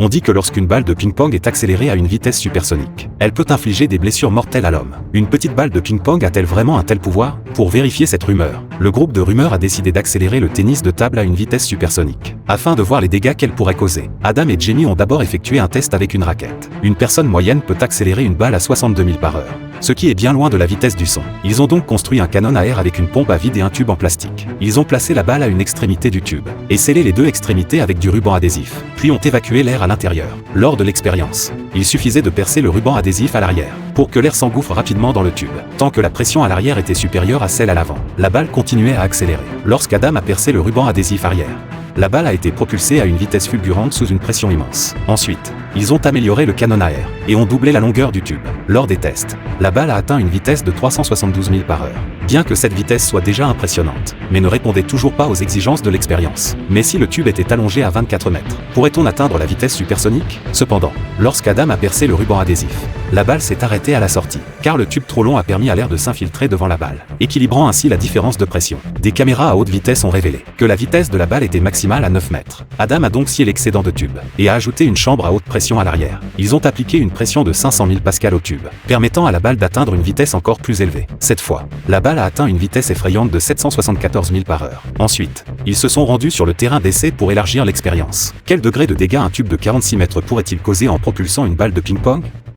On dit que lorsqu'une balle de ping-pong est accélérée à une vitesse supersonique, elle peut infliger des blessures mortelles à l'homme. Une petite balle de ping-pong a-t-elle vraiment un tel pouvoir? Pour vérifier cette rumeur, le groupe de rumeurs a décidé d'accélérer le tennis de table à une vitesse supersonique, afin de voir les dégâts qu'elle pourrait causer. Adam et Jamie ont d'abord effectué un test avec une raquette. Une personne moyenne peut accélérer une balle à 62 000 par heure, ce qui est bien loin de la vitesse du son. Ils ont donc construit un canon à air avec une pompe à vide et un tube en plastique. Ils ont placé la balle à une extrémité du tube, et scellé les deux extrémités avec du ruban adhésif, puis ont évacué l'air à l'intérieur. Lors de l'expérience, il suffisait de percer le ruban adhésif à l'arrière, pour que l'air s'engouffre rapidement dans le tube. Tant que la pression à l'arrière était supérieure à celle à l'avant, la balle continuait à accélérer. Lorsqu'Adam a percé le ruban adhésif arrière, la balle a été propulsée à une vitesse fulgurante sous une pression immense. Ensuite, ils ont amélioré le canon à air, et ont doublé la longueur du tube. Lors des tests, la balle a atteint une vitesse de 372 000 par heure. Bien que cette vitesse soit déjà impressionnante, mais ne répondait toujours pas aux exigences de l'expérience. Mais si le tube était allongé à 24 mètres, pourrait-on atteindre la vitesse supersonique? Cependant, lorsqu'Adam a percé le ruban adhésif, la balle s'est arrêtée à la sortie, car le tube trop long a permis à l'air de s'infiltrer devant la balle, équilibrant ainsi la différence de pression. Des caméras à haute vitesse ont révélé que la vitesse de la balle était maximale à 9 mètres. Adam a donc scié l'excédent de tube, et a ajouté une chambre à haute pression à l'arrière. Ils ont appliqué une pression de 500 000 pascal au tube, permettant à la balle d'atteindre une vitesse encore plus élevée. Cette fois, la balle a atteint une vitesse effrayante de 774 000 par heure. Ensuite, ils se sont rendus sur le terrain d'essai pour élargir l'expérience. Quel degré de dégâts un tube de 46 mètres pourrait-il causer en propulsant une balle de ping-pong?